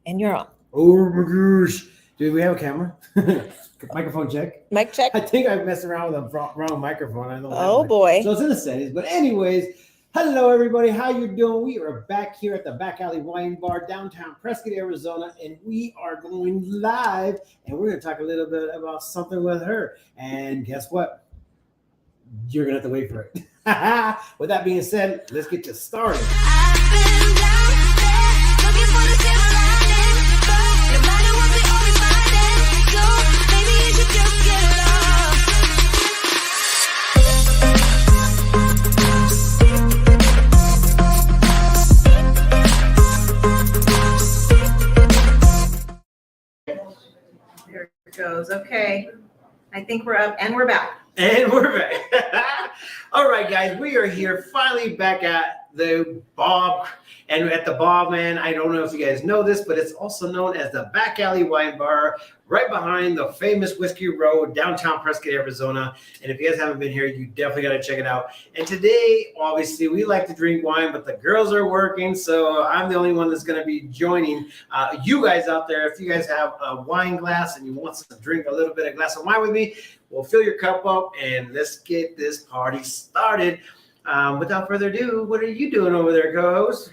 And you're on. Oh my gosh. Do we have a camera? Microphone check. Mic check. I think I messed around with the wrong microphone. I don't know. Oh boy. So it's in the settings. But anyways, hello everybody. How you doing? We are back here at the Back Alley Wine Bar, downtown Prescott, Arizona, and we are going live. And we're going to talk a little bit about something with her. And guess what? You're going to have to wait for it. With that being said, let's get you started. There it goes. Okay. I think we're up and we're back. And we're back. All right, guys, we are here finally back at the BAWB. And at the BAWB, man, I don't know if you guys know this, but it's also known as the Back Alley Wine Bar, right behind the famous Whiskey Road, downtown Prescott, Arizona. And if you guys haven't been here, you definitely got to check it out. And today, obviously, we like to drink wine, but the girls are working, so I'm the only one that's going to be joining you guys out there. If you guys have a wine glass and you want to drink a little bit of glass of wine with me, we'll fill your cup up and let's get this party started. Without further ado, what are you doing over there, co-host?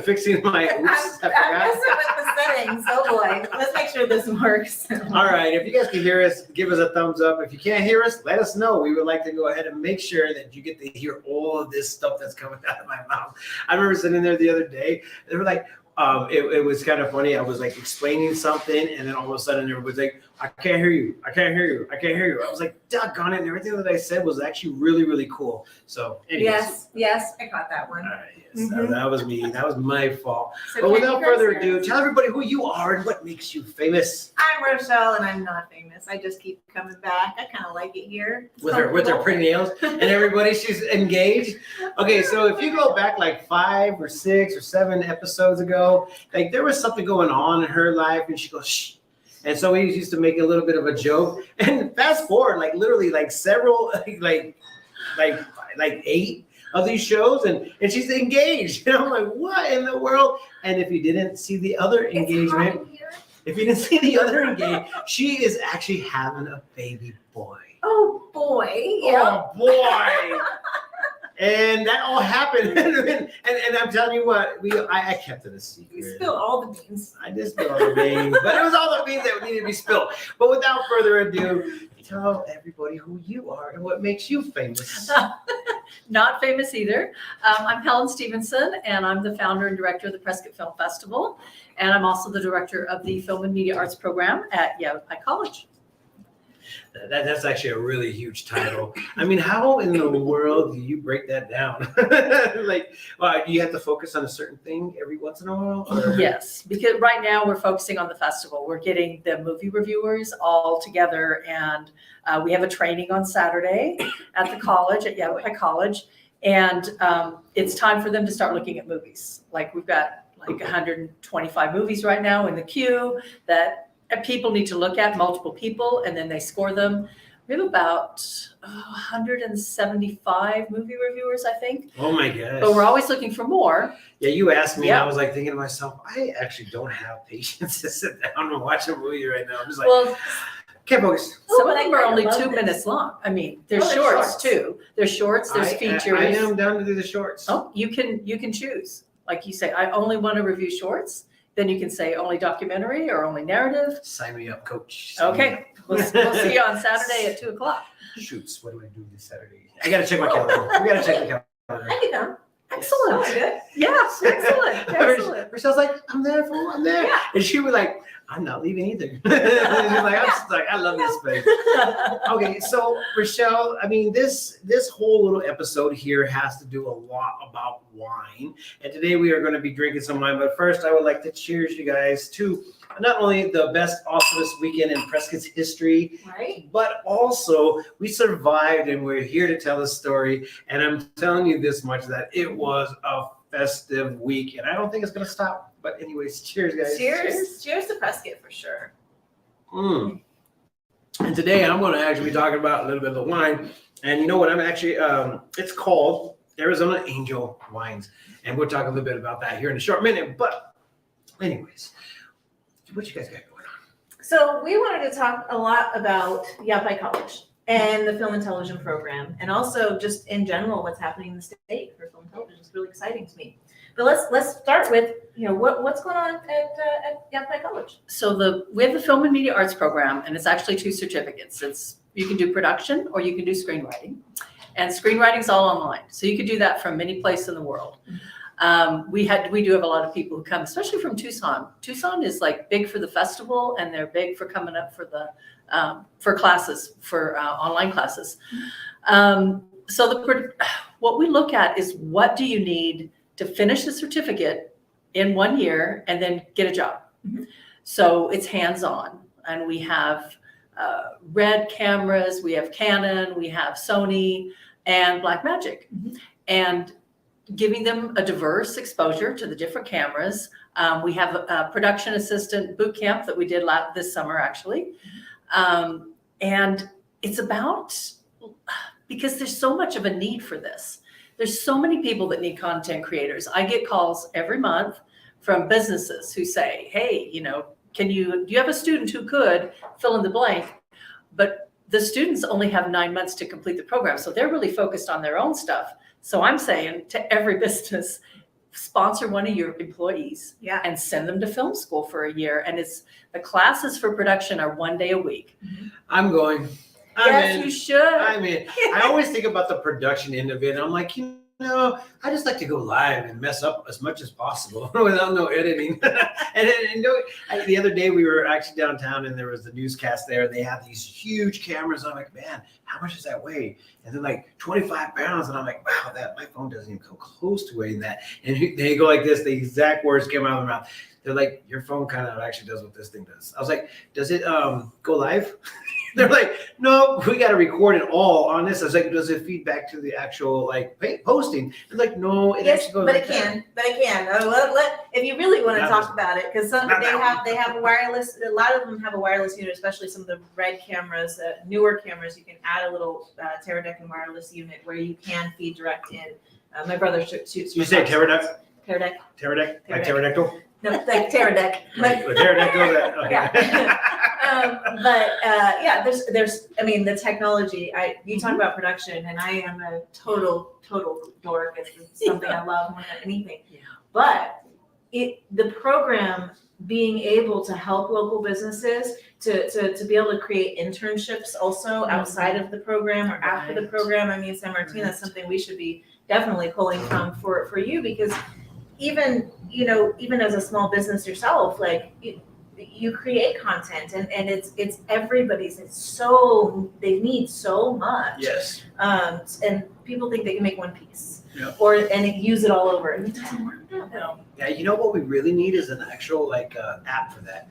Fixing my oops, I'm messing with the settings. Oh boy. Let's make sure this works. All right, if you guys can hear us, give us a thumbs up. If you can't hear us, let us know. We would like to go ahead and make sure that you get to hear all of this stuff that's coming out of my mouth. I remember sitting there the other day. They were like, it was kind of funny. I was like explaining something, and then all of a sudden everybody's like, I can't hear you. I can't hear you. I can't hear you. I was like, doggone it. And everything that I said was actually really, really cool. So anyways. Yes, I caught that one. All right, yes, that was me. That was my fault. So but without further hear ado, us? tell everybody who you are and what makes you famous. I'm Rochelle and I'm not famous. I just keep coming back. I kind of like it here. It's With her comfortable. pretty nails and everybody, she's engaged. Okay, so if you go back like 5 or 6 or 7 episodes ago, like there was something going on in her life, and she goes, shh. And so we used to make a little bit of a joke. And fast forward, like literally, like several, like 8 of these shows, and she's engaged. And I'm like, what in the world? And if you didn't see the other engagement, she is actually having a baby boy. Oh boy. Yeah. Oh boy. And that all happened. and I'm telling you what, I kept it a secret. We spilled all the beans. I did spill all the beans, but it was all the beans that needed to be spilled. But without further ado, tell everybody who you are and what makes you famous. Not famous either. I'm Helen Stephenson, and I'm the founder and director of the Prescott Film Festival. And I'm also the director of the Film and Media Arts program at Yavapai College. That's actually a really huge title. I mean, how in the world do you break that down? You have to focus on a certain thing every once in a while? Or? Yes, because right now we're focusing on the festival. We're getting the movie reviewers all together, and we have a training on Saturday at the college, at Yavapai College. And it's time for them to start looking at movies. Like we've got like 125 movies right now in the queue that people need to look at, multiple people, and then they score them. We have about 175 movie reviewers, I think. Oh my gosh. But we're always looking for more. Yeah, you asked me, Yeah. and I was like thinking to myself, I actually don't have patience to sit down and watch a movie right now. I'm just like, Well, can't focus. some Oh, of them I are only love 2 this. minutes long. I mean, there's Oh, they're shorts shorts. too. There's shorts, there's features. I am down to do the shorts. Oh, you can choose. Like you say, I only want to review shorts. Then you can say only documentary or only narrative. Sign me up, coach. Sign me Okay, we'll see you on Saturday at 2:00. up. Shoots. What do I do this Saturday? I gotta check my calendar. We gotta check the calendar. I can come. Excellent. Sounds good. Yes, excellent, excellent. Rochelle's like, I'm there, fool. I'm there. Yeah. And she was like, I'm not leaving either. She's like, I'm stuck. I love this place. Okay, so Rochelle, I mean, this whole little episode here has to do a lot about wine. And today we are going to be drinking some wine. But first, I would like to cheers you guys to not only the best, awesomest weekend in Prescott's history, Right? but also we survived and we're here to tell a story. And I'm telling you this much, that it was a festive week. And I don't think it's going to stop. But anyways, cheers, guys. Cheers. Cheers to Prescott for sure. And today I'm going to actually be talking about a little bit of the wine. And you know what? I'm actually, it's called Arizona Angel Wines. And we'll talk a little bit about that here in a short minute. But anyways, What you guys got going on? So we wanted to talk a lot about Yavapai College and the film and television program, and also just in general what's happening in the state for film and television. It's really exciting to me. But let's start with what's going on at Yavapai College. So we have the Film and Media Arts program, and it's actually 2 certificates. You can do production or you can do screenwriting, and screenwriting's all online. So you could do that from any place in the world. We do have a lot of people who come, especially from Tucson. Tucson is like big for the festival, and they're big for coming up for the for classes, for online classes. So what we look at is, what do you need to finish the certificate in 1 year and then get a job? Mm-hmm. So it's hands-on, and we have Red cameras, we have Canon, we have Sony, and Blackmagic, and giving them a diverse exposure to the different cameras. We have a production assistant boot camp that we did this summer, actually. And it's about, because there's so much of a need for this. There's so many people that need content creators. I get calls every month from businesses who say, hey, do you have a student who could fill in the blank? But the students only have 9 months to complete the program. So they're really focused on their own stuff. So I'm saying to every business, sponsor one of your employees and send them to film school for a year. And the classes for production are 1 day a week. I'm going. Yes, you should. I always think about the production end of it. And I'm like, I just like to go live and mess up as much as possible without no editing. The other day we were actually downtown, and there was the newscast there. They have these huge cameras. I'm like, man, how much does that weigh? And they're like 25 pounds. And I'm like, wow, my phone doesn't even come close to weighing that. And they go like this. The exact words came out of their mouth. They're like, your phone kind of actually does what this thing does. I was like, does it go live? They're like, no, we got to record it all on this. I was like, does it feed back to the actual posting? They're like, no, it actually goes. But it can. If you really want to talk about it, because they have a wireless. A lot of them have a wireless unit, especially some of the Red cameras, newer cameras. You can add a little Teradek wireless unit where you can feed direct in. My brother shoots. You say Teradek? Teradek. Like pterodactyl? No, like Teradek. Pterodactyl. Okay. Yeah. There's the technology. You talk about production, and I am a total dork. It's something I love more than anything. Yeah. But the program being able to help local businesses to be able to create internships also outside of the program or after the program. San Martin, that's something we should be definitely pulling from for you, because even as a small business yourself, you create content and it's everybody's. They need so much. Yes. And people think they can make one piece. Yep. And use it all over. And it doesn't work that way. Yeah, what we really need is an actual app for that.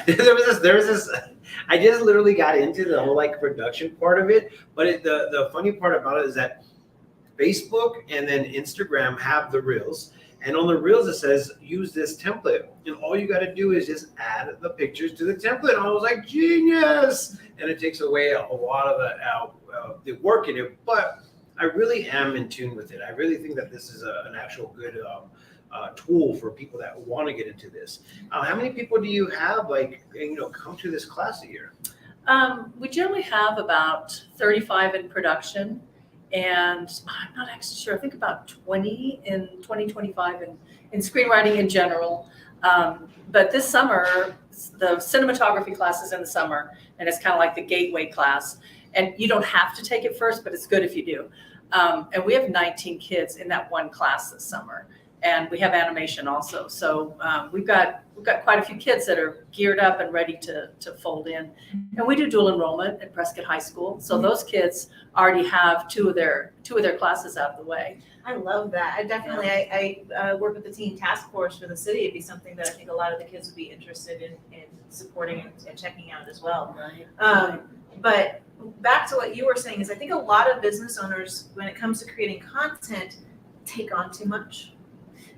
There was this. I just literally got into the whole production part of it, but the funny part about it is that Facebook and then Instagram have the Reels. And on the Reels, it says, use this template. And all you got to do is just add the pictures to the template. And I was like, genius. And it takes away a lot of the work in it. But I really am in tune with it. I really think that this is an actual good tool for people that want to get into this. How many people do you have, come to this class a year? We generally have about 35 in production. And I'm not actually sure. I think about 20 in 2025 in screenwriting in general. But this summer, the cinematography class is in the summer, and it's kind of like the gateway class. And you don't have to take it first, but it's good if you do. And we have 19 kids in that one class this summer. And we have animation also. So we've got quite a few kids that are geared up and ready to fold in. And we do dual enrollment at Prescott High School. So those kids already have two of their classes out of the way. I love that. I work with the teen task force for the city. It'd be something that I think a lot of the kids would be interested in supporting and checking out as well. Right. But back to what you were saying is, I think a lot of business owners, when it comes to creating content, take on too much.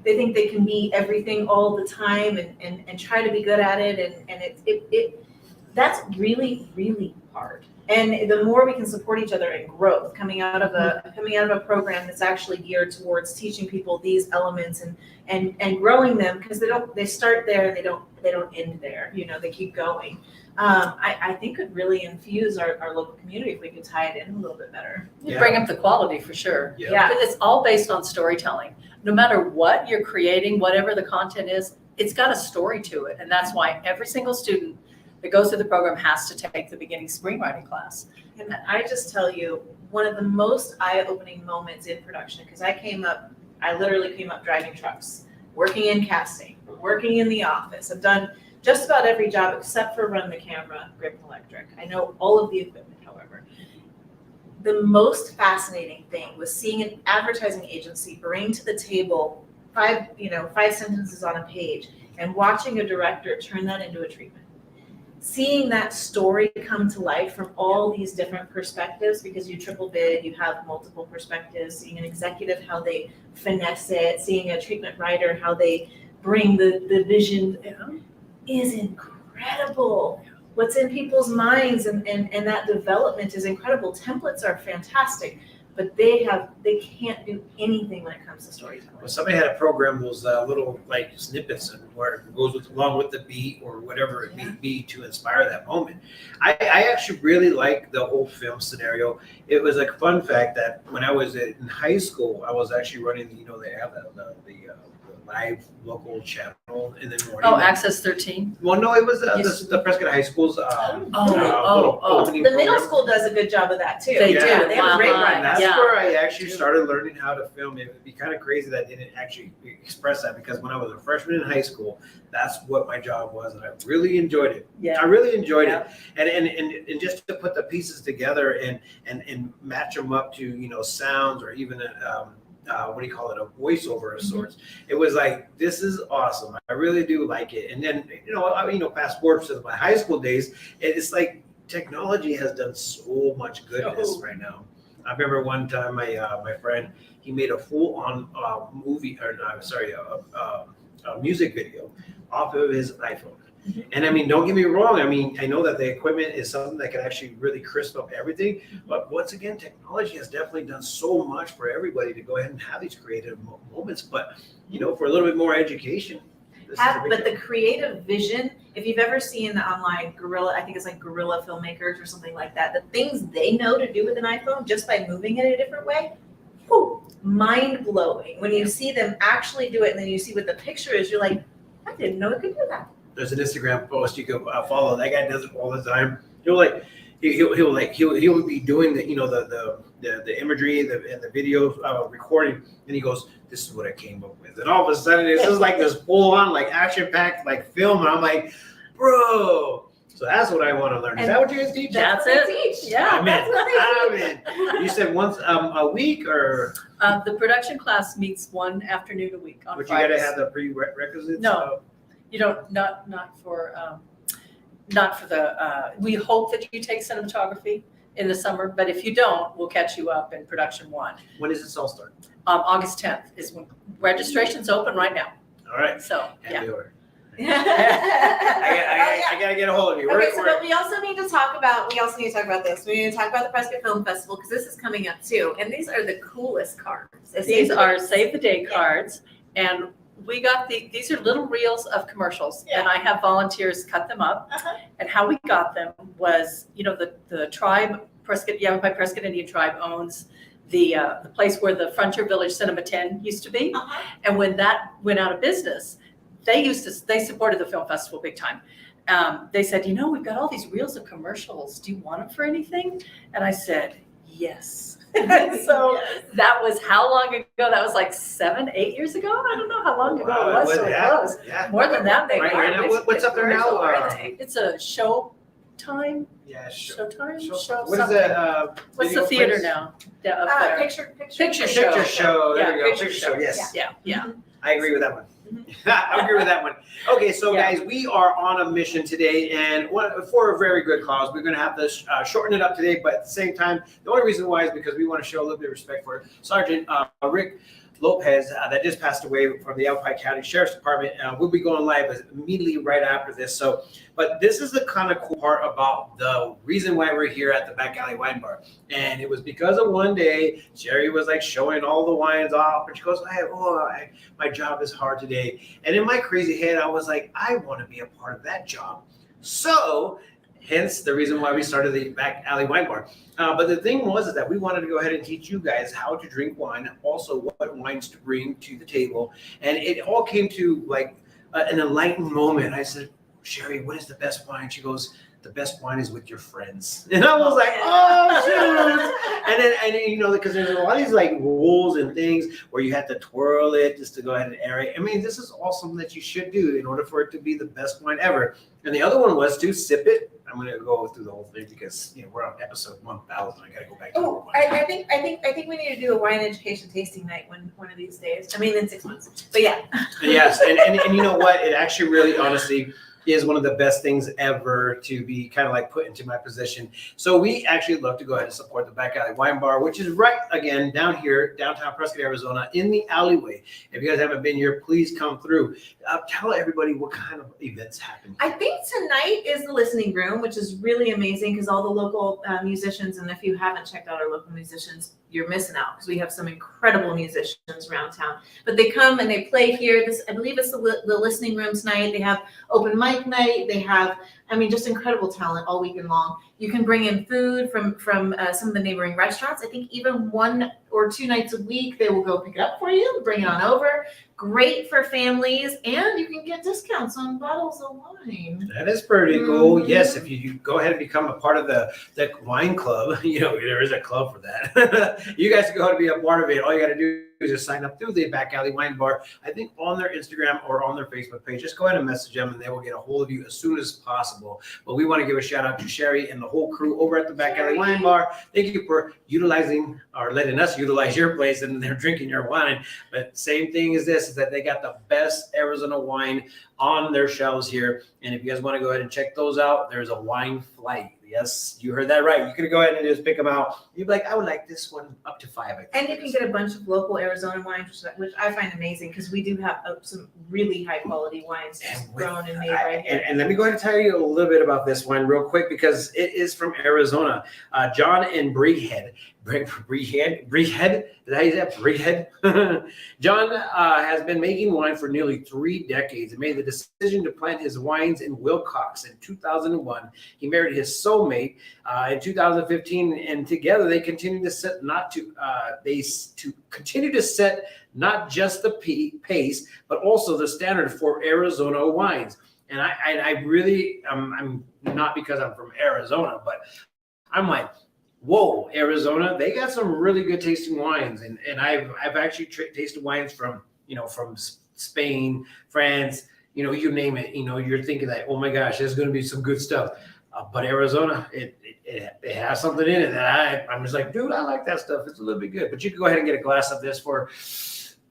They think they can be everything all the time and try to be good at it. And that's really, really hard. And the more we can support each other in growth, coming out of a program that's actually geared towards teaching people these elements and growing them, because they start there and they don't end there. They keep going. I think could really infuse our local community if we could tie it in a little bit better. Yeah. Bring up the quality for sure. Yeah. It's all based on storytelling. No matter what you're creating, whatever the content is, it's got a story to it. And that's why every single student that goes through the program has to take the beginning screenwriting class. And I just tell you, one of the most eye-opening moments in production, because I literally came up driving trucks, working in casting, working in the office. I've done just about every job except for run the camera, grip electric. I know all of the equipment, however. The most fascinating thing was seeing an advertising agency bring to the table five sentences on a page and watching a director turn that into a treatment. Seeing that story come to life from all these different perspectives, because you triple bid, you have multiple perspectives, seeing an executive, how they finesse it, seeing a treatment writer, how they bring the vision is incredible. What's in people's minds and that development is incredible. Templates are fantastic, but they can't do anything when it comes to storytelling. Well, somebody had to program those little like snippets and where it goes along with the beat or whatever it may be to inspire that moment. I actually really like the whole film scenario. It was a fun fact that when I was in high school, I was actually running, they have the live local channel in the morning. Oh, Access 13? Well, no, it was Yes. the Prescott High School's The opening middle program. school does a good job of that too. They do. They have a great Uh-huh. run. That's Yeah. where I actually started learning how to film. It would be kind of crazy that I didn't actually express that, because when I was a freshman in high school, that's what my job was, and I really enjoyed it. Yeah. I really enjoyed Yeah. it, and just to put the pieces together and match them up to sounds or even what do you call it, a voiceover of sorts. It was like, this is awesome. I really do like it. And then fast forward to my high school days, it's like technology has done so much goodness right now. I remember one time my friend, he made a full-on music video off of his iPhone. And I mean, don't get me wrong. I mean, I know that the equipment is something that can actually really crisp up everything. But once again, technology has definitely done so much for everybody to go ahead and have these creative moments. But, for a little bit more education. But the creative vision, if you've ever seen the online guerrilla, I think it's like guerrilla filmmakers or something like that, the things they know to do with an iPhone just by moving it a different way, mind blowing. When you see them actually do it and then you see what the picture is, you're like, I didn't know it could do that. There's an Instagram post you can follow. That guy does it all the time. He'll be doing the imagery and the video recording, and he goes, "This is what I came up with." And all of a sudden, it's just like this full on action-packed film, and I'm like, bro. So that's what I want to learn. Is that what you guys teach? That's what it. they teach. Yeah. I'm in. You said once a week, or The production class meets one afternoon a week on but you got to Fridays. have the prerequisites? No. You don't, not for the, we hope that you take cinematography in the summer, but if you don't, we'll catch you up in production one. When does this all start? August 10th is when registration's open right now. All right. So, Hand yeah. me over. I I gotta get a hold of you. Okay, but we also need to talk about this. We need to talk about the Prescott Film Festival, because this is coming up too. And these are the coolest cards. These are save the day cards, and we got these are little reels of commercials, and I have volunteers cut them up. And how we got them was, the tribe, Yavapai Prescott Indian tribe owns the place where the Frontier Village Cinema 10 used to be. And when that went out of business, they supported the film festival big time. They said, we've got all these reels of commercials. Do you want them for anything? And I said, yes. So that was how long ago? That was like 7-8 years ago. I don't know how long ago it was. So close. Yeah. More than that, they Right now, what's up there now? It's a show time. Yeah, Showtime. Show. Show. What is something. that? What's the theater now? Yeah, up there. Picture Picture show. Picture show. There Yeah, we go. picture Picture show. show. Yes. Yeah. I agree with that one. I agree with that one. Okay, so Yeah. guys, we are on a mission today, and for a very good cause. We're going to have to shorten it up today, but at the same time, the only reason why is because we want to show a little bit of respect for Sergeant Rick Lopez that just passed away from the Yavapai County Sheriff's Department. We'll be going live immediately right after this. So, but this is the kind of cool part about the reason why we're here at the Back Alley Wine Bar. And it was because of one day, Sherry was like showing all the wines off, and she goes, my job is hard today. And in my crazy head, I was like, I want to be a part of that job. So, hence the reason why we started the Back Alley Wine Bar. But the thing was is that we wanted to go ahead and teach you guys how to drink wine, also what wines to bring to the table. And it all came to like an enlightened moment. I said, Sherry, what is the best wine? She goes, the best wine is with your friends. And I was like, oh, shoot. And then, you know, because there's a lot of these like rules and things where you have to twirl it just to go ahead and aerate. I mean, this is all something that you should do in order for it to be the best wine ever. And the other one was to sip it. I'm going to go through the whole thing because, you know, we're on episode 1000. I got to go back to I think we need to do a wine education tasting night one of these days. I mean, in 6 months. But yeah. Yes, and you know what? It actually really honestly is one of the best things ever to be kind of like put into my position. So we actually love to go ahead and support the Back Alley Wine Bar, which is right again down here, downtown Prescott, Arizona, in the alleyway. If you guys haven't been here, please come through. Tell everybody what kind of events happen. I think tonight is the listening room, which is really amazing because all the local musicians, and if you haven't checked out our local musicians, you're missing out because we have some incredible musicians around town. But they come and they play here. This, I believe, it's the listening room tonight. They have open mic night. They have, I mean, just incredible talent all weekend long. You can bring in food from some of the neighboring restaurants. I think even 1 or 2 nights a week they will go pick it up for you, bring it on over. Great for families, and you can get discounts on bottles of wine. That is pretty cool. Yes, if you go ahead and become a part of the wine club, you know, there is a club for that. You guys can go ahead and be a part of it. All you got to do is just sign up through the Back Alley Wine Bar, I think on their Instagram or on their Facebook page. Just go ahead and message them and they will get a hold of you as soon as possible. But we want to give a shout out to Sherry and the whole crew over at the Back Alley Wine Bar. Thank you for utilizing or letting us utilize your place and they're drinking your wine. But same thing as this, is that they got the best Arizona wine on their shelves here. And if you guys want to go ahead and check those out, there's a wine flight. Yes, you heard that right. You can go ahead and just pick them out. You'd be like, I would like this one up to 5. And you can get a bunch of local Arizona wines, which I find amazing because we do have some really high quality wines grown and made right here. And let me go ahead and tell you a little bit about this one real quick because it is from Arizona. John and Brehead. Brehead? Is that how you say it? Brehead? John has been making wine for nearly 3 decades and made the decision to plant his wines in Wilcox in 2001. He married his soulmate in 2015, and together they continue to set continue to set not just the pace, but also the standard for Arizona wines. And I really, I'm not because I'm from Arizona, but I'm like, whoa, Arizona, they got some really good tasting wines. And I've actually tasted wines from Spain, France, you know, you name it, you know, you're thinking that, oh my gosh, there's going to be some good stuff. But Arizona, it has something in it that I'm just like, dude, I like that stuff. It's a little bit good. But you can go ahead and get a glass of this for,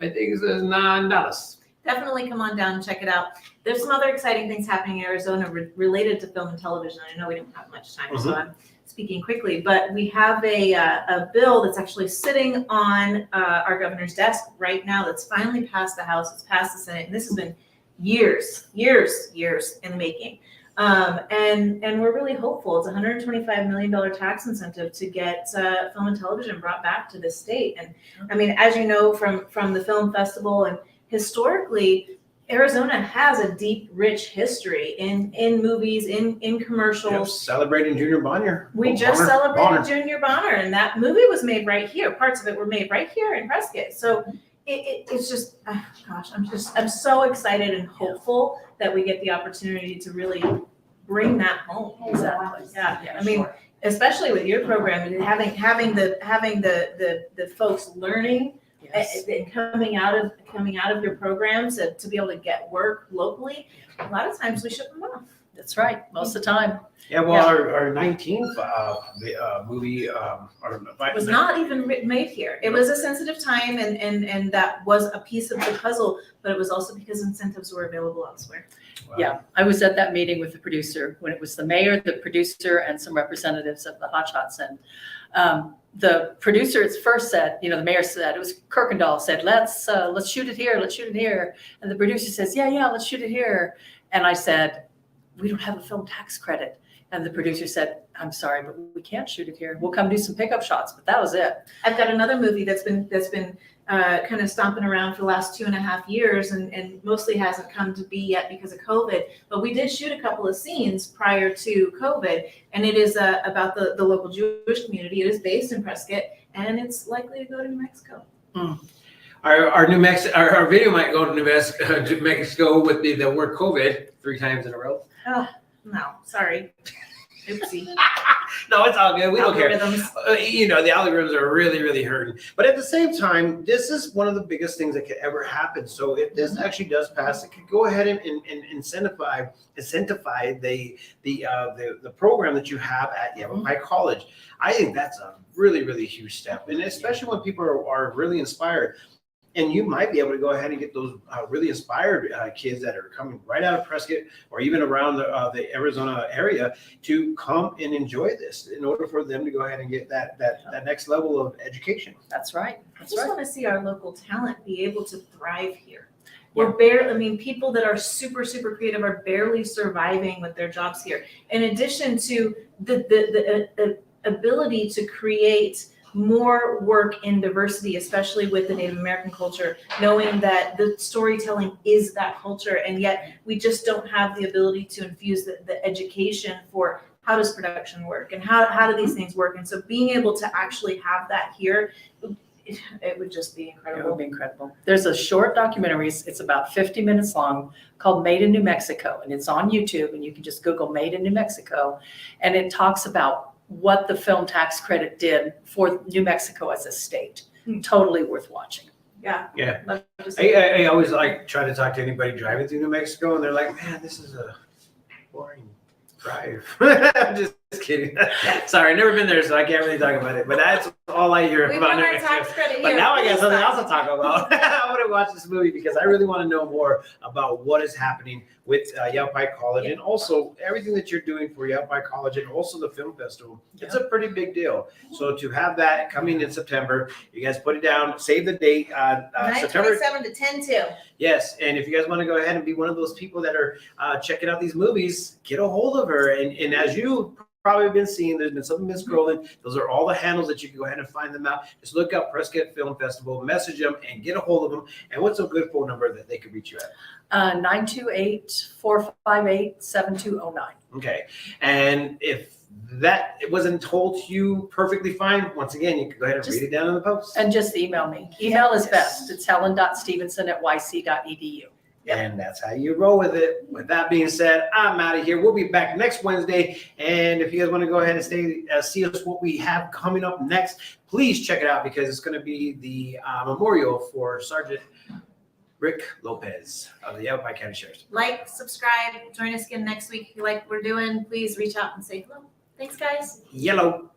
I think it's $9. Definitely come on down and check it out. There's some other exciting things happening in Arizona related to film and television. I know we don't have much time, so I'm speaking quickly, but we have a bill that's actually sitting on our governor's desk right now that's finally passed the House. It's passed the Senate, and this has been years in the making. And we're really hopeful. It's a $125 million tax incentive to get film and television brought back to this state. And I mean, as you know from the film festival, and historically, Arizona has a deep, rich history in movies, in commercials. Yep, celebrating Junior Bonner. We just celebrated Junior Bonner, and that movie was made right here. Parts of it were made right here in Prescott. So it's just, gosh, I'm so excited and hopeful that we get the opportunity to really bring that home. Exactly. Yeah. I mean, especially with your program and having the folks learning. Yes. And coming out of your programs to be able to get work locally, a lot of times we ship them off. That's right, most of the time. Yeah, well, our 19th movie, Was not even made here. It was a sensitive time and that was a piece of the puzzle, but it was also because incentives were available elsewhere. Wow. Yeah, I was at that meeting with the producer when it was the mayor, the producer, and some representatives of the Hot Shots. And the producer at first said, the mayor said, it was Kirkendall said, let's shoot it here, let's shoot it here. And the producer says, yeah, let's shoot it here. And I said, we don't have a film tax credit. And the producer said, I'm sorry, but we can't shoot it here. We'll come do some pickup shots, but that was it. I've got another movie that's been kind of stomping around for the last 2.5 years and mostly hasn't come to be yet because of COVID. But we did shoot a couple of scenes prior to COVID, and it is about the local Jewish community. It is based in Prescott, and it's likely to go to New Mexico. Our our video might go to New Mexico with the word COVID 3 times in a row. Oh, no, sorry. Oopsie. No, it's all good. We don't care. Algorithms. The algorithms are really, really hurting. But at the same time, this is one of the biggest things that could ever happen. So if this actually does pass, it could go ahead and incentivize the program that you have at Yavapai College. I think that's a really, really huge step, and especially when people are really inspired. And you might be able to go ahead and get those really inspired kids that are coming right out of Prescott or even around the Arizona area to come and enjoy this in order for them to go ahead and get that next level of education. That's right. I That's just right. want to see our local talent be able to thrive here. People that are super, super creative are barely surviving with their jobs here. In addition to the ability to create more work in diversity, especially with the Native American culture, knowing that the storytelling is that culture, and yet we just don't have the ability to infuse the education for how does production work and how do these things work. And so being able to actually have that here, it would just be incredible. It would be incredible. There's a short documentary, it's about 50 minutes long, called Made in New Mexico, and it's on YouTube, and you can just Google Made in New Mexico, and it talks about what the film tax credit did for New Mexico as a state. Totally worth watching. Yeah. Yeah. Love to see it. I always try to talk to anybody driving through New Mexico, and they're like, man, this is a boring drive. I'm just kidding. Sorry, I've never been there, so I can't really talk about it. But that's all I hear We about want New our Mexico. tax credit But here. now I got something Please else to talk about. I want to watch this movie because I really want to know more about what is happening with Yavapai College and also everything that you're doing for Yavapai College and also the film festival. It's a pretty big deal. So to have that coming in September, you guys put it down, save the date, September 9/27 to 10/2. Yes, and if you guys want to go ahead and be one of those people that are checking out these movies, get a hold of her. And as you probably been seeing, there's been something been scrolling. Those are all the handles that you can go ahead and find them out. Just look up Prescott Film Festival, message them, and get a hold of them. And what's a good phone number that they could reach you at? 928-458-7209. Okay, and if that wasn't told to you perfectly fine, once again, you can go ahead and read it down in the post. And just email me. Email is best. It's helen.stephenson@yc.edu. And that's how you roll with it. With that being said, I'm out of here. We'll be back next Wednesday. And if you guys want to go ahead and see us what we have coming up next, please check it out because it's going to be the memorial for Sergeant Rick Lopez of the Yavapai County Sheriff's. Like, subscribe, join us again next week. If you like what we're doing, please reach out and say hello. Thanks, guys. Yellow.